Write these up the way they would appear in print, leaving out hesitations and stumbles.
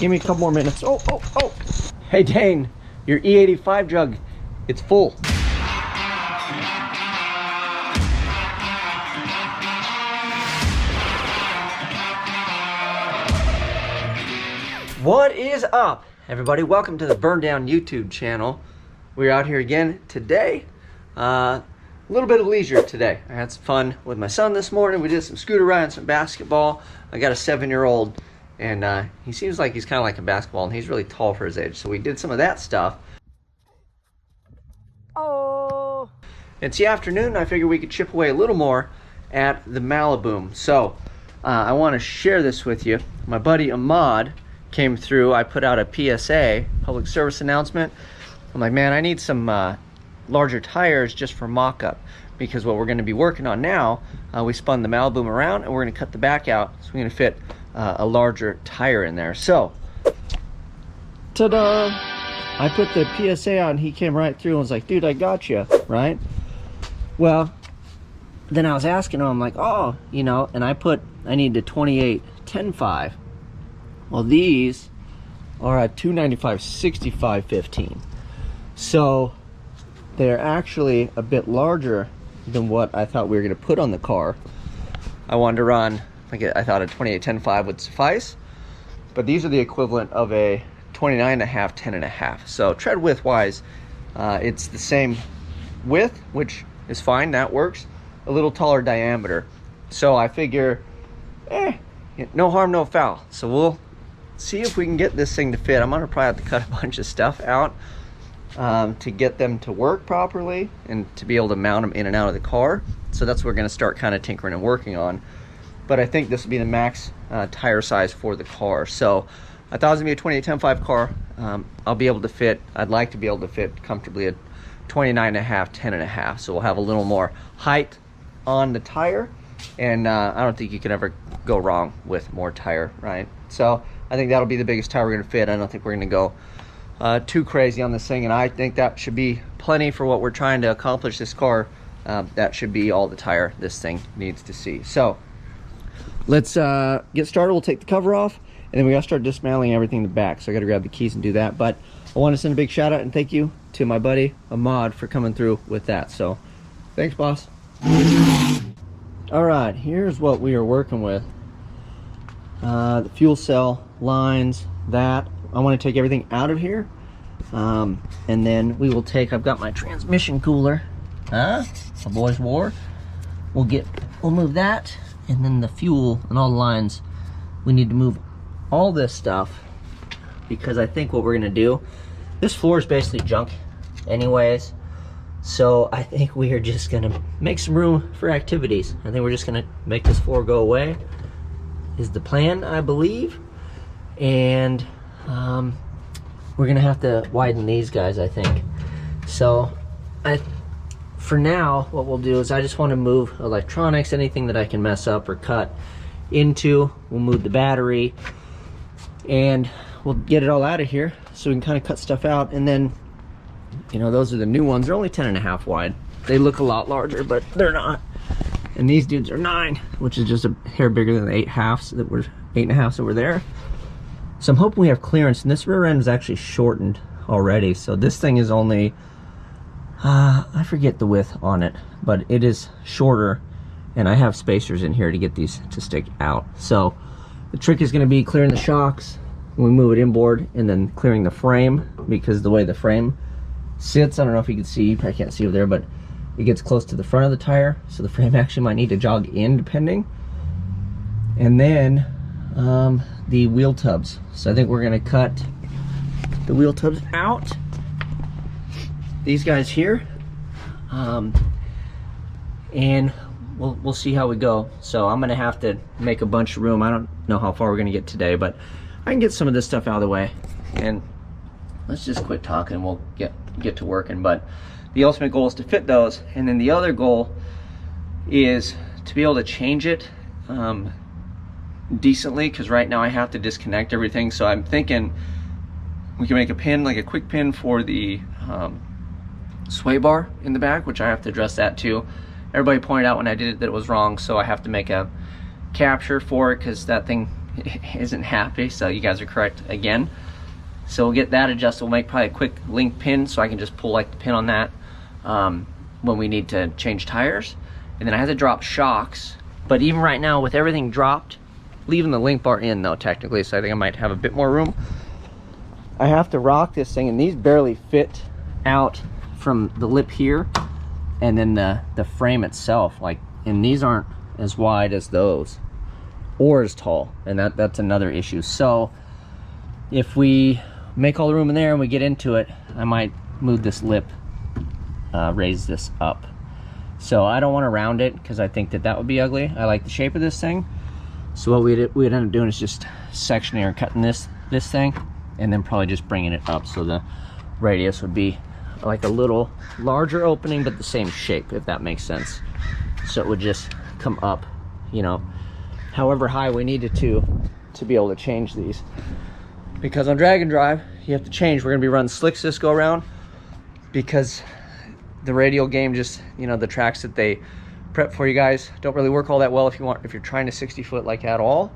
Give me a couple more minutes. Oh, oh, oh. Hey, Dane, your E85 jug, it's full. What is up, everybody? Welcome to the Burndown YouTube channel. We're out here again today. A little bit of leisure today. I had some fun with my son this morning. We did some scooter riding, some basketball. I got a 7-year-old. And he seems like he's kind of like a basketball, and he's really tall for his age. So we did some of that stuff. Oh! It's the afternoon, I figured we could chip away a little more at the Maliboom. So I want to share this with you. My buddy Ahmad came through. I put out a PSA, public service announcement. I'm like, man, I need some larger tires just for mock-up. Because what we're going to be working on now, we spun the Maliboom around, and we're going to cut the back out. So we're going to fit a larger tire in there. So, ta-da! I put the PSA on, he came right through and was like, dude, I got you, right? Well, then I was asking him, I'm like, oh, you know, and I need the 28x10.5. Well, these are a 295/65/15. So, they're actually a bit larger than what I thought we were going to put on the car. I wanted to run, I thought a 28x10.5 would suffice, but these are the equivalent of a 29.5, 10.5. So tread width wise, it's the same width, which is fine, that works. A little taller diameter. So I figure, no harm, no foul. So we'll see if we can get this thing to fit. I'm gonna probably have to cut a bunch of stuff out to get them to work properly and to be able to mount them in and out of the car. So that's what we're gonna start kind of tinkering and working on. But I think this will be the max tire size for the car. So I thought it was gonna be a 28x10.5 car. I'll be able to fit, I'd like to be able to fit comfortably a 29.5, 10.5. So we'll have a little more height on the tire. And I don't think you can ever go wrong with more tire, right? So I think that'll be the biggest tire we're gonna fit. I don't think we're gonna go too crazy on this thing. And I think that should be plenty for what we're trying to accomplish this car. That should be all the tire this thing needs to see. So let's get started. We'll take the cover off, and then we gotta start dismantling everything in the back. So I gotta grab the keys and do that. But I want to send a big shout out and thank you to my buddy Ahmad for coming through with that. So thanks, boss. All right, here's what we are working with. The fuel cell lines, that. I want to take everything out of here. And then we will take, I've got my transmission cooler. A boys war. We'll move that. And then the fuel and all the lines, we need to move all this stuff, because I think what we're gonna do, this floor is basically junk anyways, so I think we are just gonna make some room for activities. I think we're just gonna make this floor go away is the plan, I believe. And we're gonna have to widen these guys, I think. So for now, what we'll do is I just want to move electronics, anything that I can mess up or cut into. We'll move the battery, and we'll get it all out of here so we can kind of cut stuff out. And then, you know, those are the new ones. They're only 10.5 wide. They look a lot larger, but they're not. And these dudes are 9, which is just a hair bigger than the 8.5s that were 8.5s that were there. So I'm hoping we have clearance. And this rear end is actually shortened already. So this thing is only, I forget the width on it, but it is shorter, and I have spacers in here to get these to stick out. So the trick is going to be clearing the shocks when we move it inboard, and then clearing the frame, because the way the frame sits, I don't know if you can see, I can't see over there, but it gets close to the front of the tire, so the frame actually might need to jog in depending. And then the wheel tubs. So I think we're going to cut the wheel tubs out. These guys here, and we'll see how we go. So I'm gonna have to make a bunch of room. I don't know how far we're gonna get today, but I can get some of this stuff out of the way, and let's just quit talking and we'll get to working. But the ultimate goal is to fit those, and then the other goal is to be able to change it decently, because right now I have to disconnect everything. So I'm thinking we can make a pin, like a quick pin for the sway bar in the back, which I have to address that too. Everybody pointed out when I did it that it was wrong, so I have to make a capture for it, because that thing isn't happy, so you guys are correct again. So we'll get that adjusted. We'll make probably a quick link pin so I can just pull like the pin on that when we need to change tires. And then I have to drop shocks, but even right now with everything dropped, leaving the link bar in though technically, so I think I might have a bit more room. I have to rock this thing, and these barely fit out from the lip here and then the frame itself, like, and these aren't as wide as those or as tall, and that's another issue. So if we make all the room in there and we get into it, I might move this lip, raise this up. So I don't want to round it because I think that would be ugly. I like the shape of this thing. So what we'd end up doing is just sectioning or cutting this thing, and then probably just bringing it up so the radius would be like a little larger opening but the same shape, if that makes sense. So it would just come up, you know, however high we needed to be able to change these. Because on drag and drive, you have to change. We're gonna be running slicks this go around because the radial game, just, you know, the tracks that they prep for you guys don't really work all that well if you're trying to 60 foot like at all.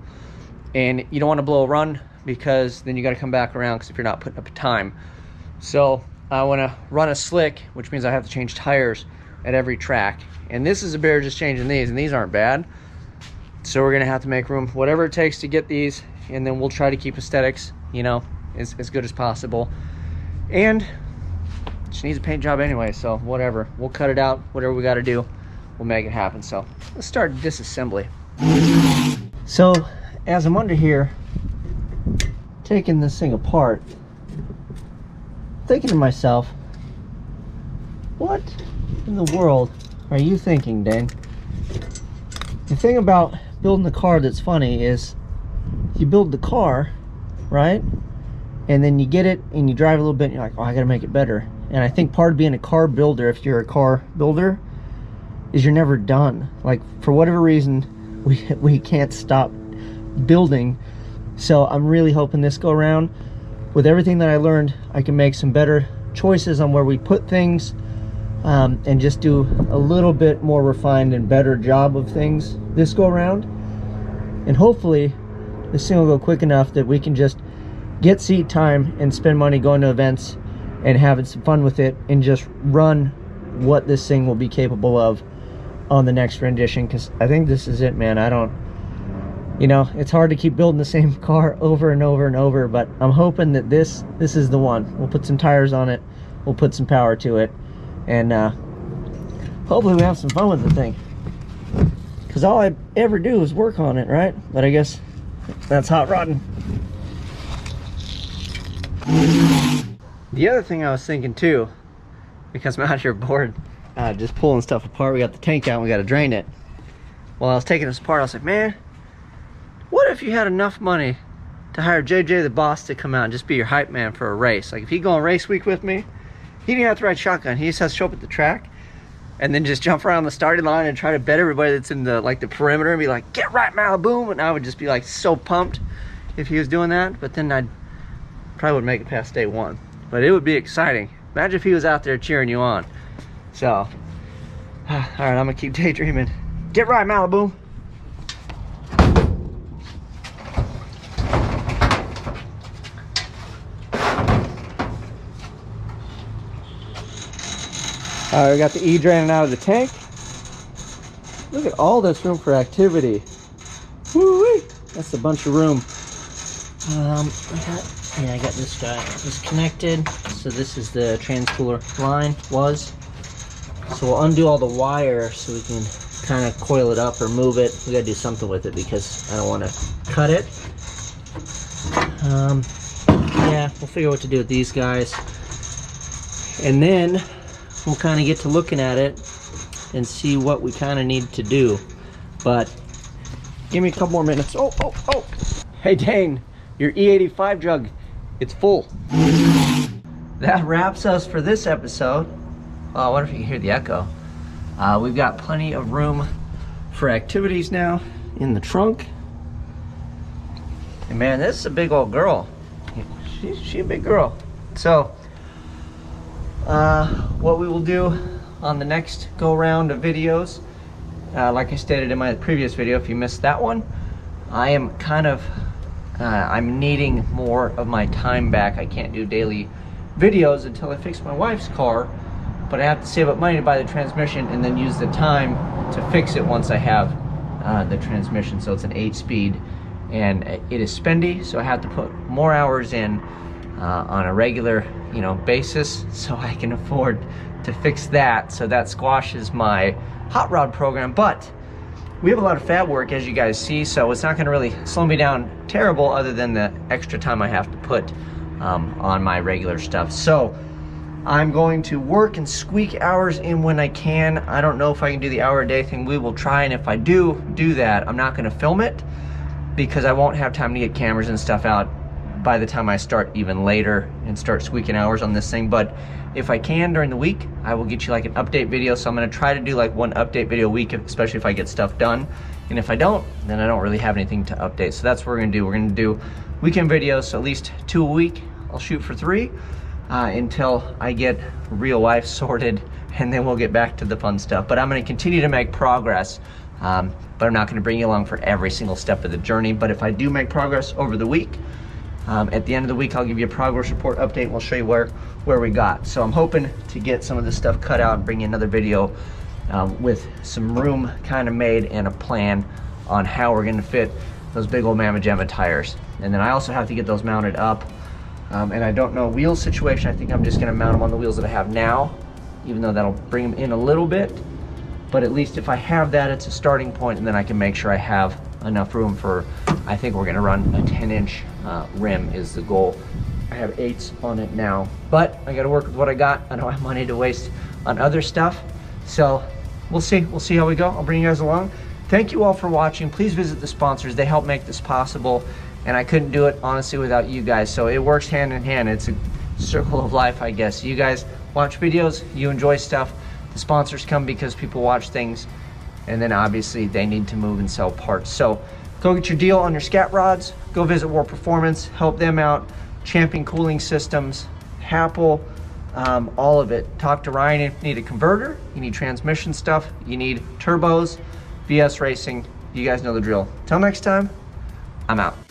And you don't want to blow a run because then you got to come back around, because if you're not putting up a time. So I want to run a slick, which means I have to change tires at every track. And this is a bear just changing these, and these aren't bad. So we're gonna have to make room, whatever it takes to get these, and then we'll try to keep aesthetics, you know, as good as possible. And she needs a paint job anyway, so whatever. We'll cut it out, whatever we got to do, we'll make it happen. So let's start disassembly. So as I'm under here taking this thing apart, thinking to myself, what in the world are you thinking, Dane? The thing about building the car that's funny is you build the car, right? And then you get it and you drive a little bit and you're like, oh, I gotta make it better. And I think part of being a car builder, if you're a car builder, is you're never done. Like, for whatever reason, we can't stop building. So I'm really hoping this go around, with everything that I learned, I can make some better choices on where we put things, and just do a little bit more refined and better job of things this go around. And hopefully this thing will go quick enough that we can just get seat time and spend money going to events and having some fun with it, and just run what this thing will be capable of on the next rendition. Because I think this is it, man. I don't, you know, it's hard to keep building the same car over and over and over, but I'm hoping that this is the one. We'll put some tires on it, we'll put some power to it, and hopefully we have some fun with the thing. Because all I ever do is work on it, right? But I guess that's hot rodding. The other thing I was thinking too, because I'm out here bored just pulling stuff apart, we got the tank out and we got to drain it. While I was taking this apart, I was like, man, what if you had enough money to hire JJ the boss to come out and just be your hype man for a race? Like, if he'd go on race week with me, he didn't have to ride shotgun. He just has to show up at the track and then just jump around the starting line and try to bet everybody that's in the perimeter and be like, get right, Maliboom. And I would just be like so pumped if he was doing that. But then I'd probably wouldn't make it past day one. But it would be exciting. Imagine if he was out there cheering you on. So, all right, I'm gonna keep daydreaming. Get right, Maliboom. All right, we got the E draining out of the tank. Look at all this room for activity. Woo-wee! That's a bunch of room. I got this guy disconnected. So this is the trans cooler line, So we'll undo all the wire so we can kind of coil it up or move it. We gotta do something with it because I don't want to cut it. Yeah, we'll figure out what to do with these guys. And then we'll kind of get to looking at it and see what we kind of need to do. But give me a couple more minutes. Oh. Hey, Dane, your E85 jug, it's full. That wraps us for this episode. Oh, I wonder if you can hear the echo. We've got plenty of room for activities now in the trunk. And man, this is a big old girl. She's a big girl. So, what we will do on the next go round of videos, like I stated in my previous video, if you missed that one, I am kind of I'm needing more of my time back. I can't do daily videos until I fix my wife's car, but I have to save up money to buy the transmission and then use the time to fix it once I have the transmission. So it's an 8-speed and it is spendy, so I have to put more hours in on a regular basis so I can afford to fix that. So that squashes my hot rod program, but we have a lot of fab work, as you guys see, so it's not going to really slow me down terrible, other than the extra time I have to put on my regular stuff. So I'm going to work and squeak hours in when I can. I don't know if I can do the hour a day thing. We will try, and if I do that, I'm not going to film it because I won't have time to get cameras and stuff out by the time I start even later and start squeaking hours on this thing. But if I can during the week, I will get you like an update video. So I'm gonna try to do like one update video a week, especially if I get stuff done. And if I don't, then I don't really have anything to update. So that's what we're gonna do. We're gonna do weekend videos, so at least 2 a week. I'll shoot for 3 until I get real life sorted, and then we'll get back to the fun stuff. But I'm gonna continue to make progress, but I'm not gonna bring you along for every single step of the journey. But if I do make progress over the week, at the end of the week, I'll give you a progress report update, and we'll show you where we got. So I'm hoping to get some of this stuff cut out and bring you another video with some room kind of made and a plan on how we're gonna fit those big old Mama Jamma tires. And then I also have to get those mounted up. And I don't know wheel situation. I think I'm just gonna mount them on the wheels that I have now, even though that'll bring them in a little bit. But at least if I have that, it's a starting point, and then I can make sure I have enough room for, I think we're gonna run a 10-inch rim is the goal. I have 8s on it now, but I gotta work with what I got. I don't have money to waste on other stuff. So we'll see how we go. I'll bring you guys along. Thank you all for watching. Please visit the sponsors. They help make this possible, and I couldn't do it honestly without you guys. So it works hand in hand. It's a circle of life, I guess. You guys watch videos, you enjoy stuff. The sponsors come because people watch things, and then obviously they need to move and sell parts. So go get your deal on your scat rods. Go visit War Performance, help them out. Champion Cooling Systems, Happel, all of it. Talk to Ryan if you need a converter, you need transmission stuff, you need turbos, VS Racing. You guys know the drill. Till next time, I'm out.